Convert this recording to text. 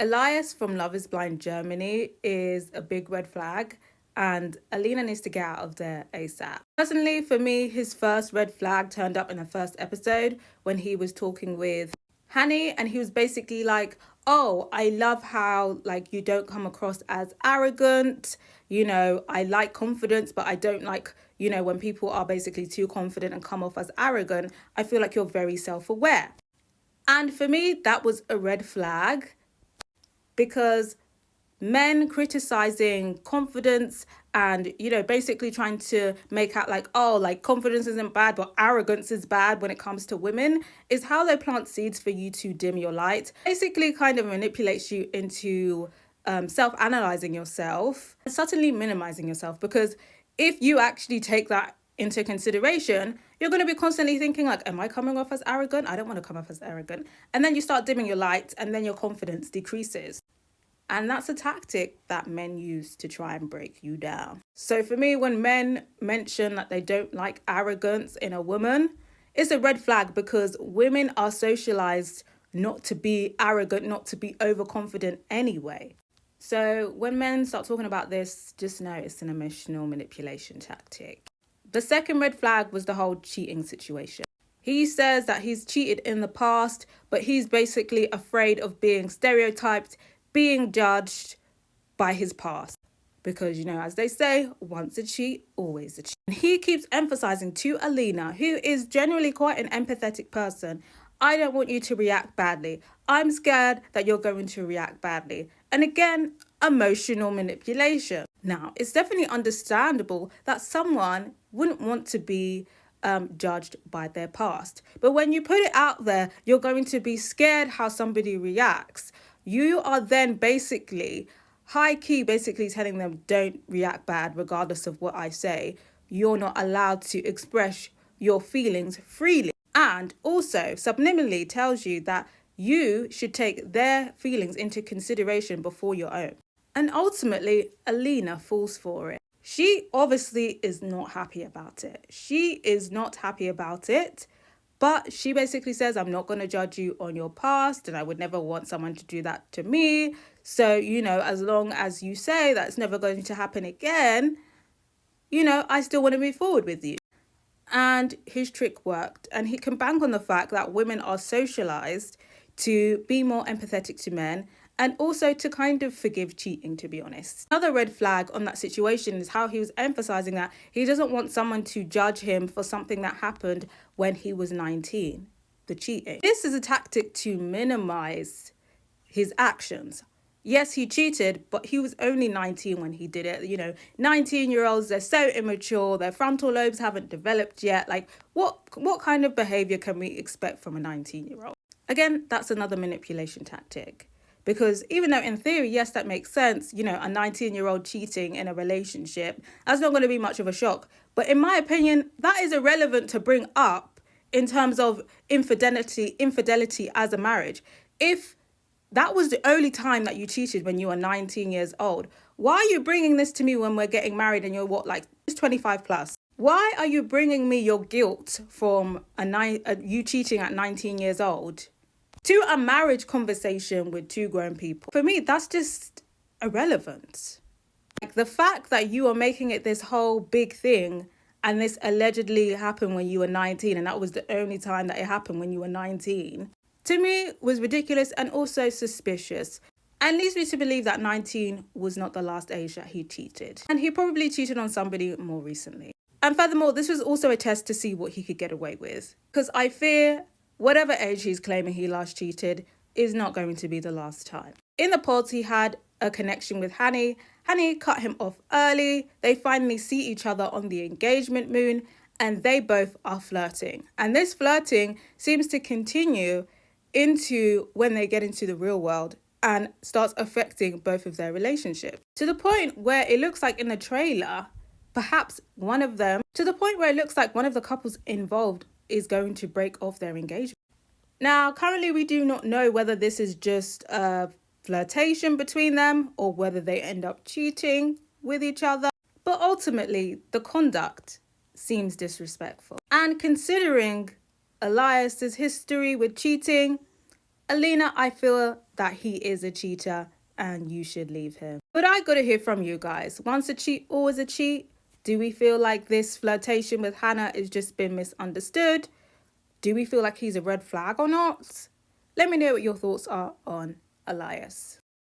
Elias from Love is Blind Germany is a big red flag, and Alina needs to get out of there ASAP. Personally, for me, his first red flag turned up in the first episode when he was talking with Hani, and he was basically like, oh, I love how like you don't come across as arrogant. I like confidence, but I don't like, when people are basically too confident and come off as arrogant. I feel like you're very self-aware. And for me, that was a red flag, because men criticizing confidence and basically trying to make out like, oh, like confidence isn't bad but arrogance is bad when it comes to women, is how they plant seeds for you to dim your light. Basically kind of manipulates you into self-analyzing yourself and suddenly minimizing yourself, because if you actually take that into consideration, you're going to be constantly thinking like, am I coming off as arrogant? I don't want to come off as arrogant. And then you start dimming your light, and then your confidence decreases. And that's a tactic that men use to try and break you down. So for me, when men mention that they don't like arrogance in a woman, it's a red flag, because women are socialized not to be arrogant, not to be overconfident anyway. So when men start talking about this, just know it's an emotional manipulation tactic. The second red flag was the whole cheating situation. He says that he's cheated in the past, but he's basically afraid of being stereotyped, being judged by his past. Because, as they say, once a cheat, always a cheat. And he keeps emphasizing to Alina, who is generally quite an empathetic person, I don't want you to react badly. I'm scared that you're going to react badly. And again, emotional manipulation. Now, it's definitely understandable that someone wouldn't want to be judged by their past. But when you put it out there, you're going to be scared how somebody reacts. You are then basically basically telling them, don't react bad regardless of what I say. You're not allowed to express your feelings freely. And also subliminally tells you that you should take their feelings into consideration before your own. And ultimately, Alina falls for it. She obviously is not happy about it. But she basically says, I'm not going to judge you on your past, and I would never want someone to do that to me. So, as long as you say that's never going to happen again, I still want to move forward with you. And his trick worked, and he can bank on the fact that women are socialized to be more empathetic to men, and also to kind of forgive cheating, to be honest. Another red flag on that situation is how he was emphasizing that he doesn't want someone to judge him for something that happened when he was 19, the cheating. This is a tactic to minimize his actions. Yes, he cheated, but he was only 19 when he did it. 19-year-olds, they're so immature, their frontal lobes haven't developed yet. Like, what kind of behavior can we expect from a 19-year-old? Again, that's another manipulation tactic. Because even though in theory, yes, that makes sense, a 19-year-old cheating in a relationship, that's not going to be much of a shock. But in my opinion, that is irrelevant to bring up in terms of infidelity as a marriage. If that was the only time that you cheated, when you were 19 years old, why are you bringing this to me when we're getting married and you're 25 plus? Why are you bringing me your guilt from you cheating at 19 years old to a marriage conversation with two grown people? For me, that's just irrelevant. Like, the fact that you are making it this whole big thing, and this allegedly happened when you were 19, and that was the only time that it happened, when you were 19, to me was ridiculous and also suspicious, and leads me to believe that 19 was not the last age that he cheated. And he probably cheated on somebody more recently. And furthermore, this was also a test to see what he could get away with, because I fear whatever age he's claiming he last cheated is not going to be the last time. In the pods, he had a connection with Hani. Hani cut him off early. They finally see each other on the engagement moon, and they both are flirting. And this flirting seems to continue into when they get into the real world and starts affecting both of their relationships. To the point where it looks like in the trailer, one of the couples involved is going to break off their engagement. Now, currently we do not know whether this is just a flirtation between them or whether they end up cheating with each other. But ultimately, the conduct seems disrespectful. And considering Elias's history with cheating, Alina, I feel, that he is a cheater and you should leave him. But I gotta hear from you guys. Once a cheat, always a cheat. Do we feel like this flirtation with Hannah has just been misunderstood? Do we feel like he's a red flag or not? Let me know what your thoughts are on Elias.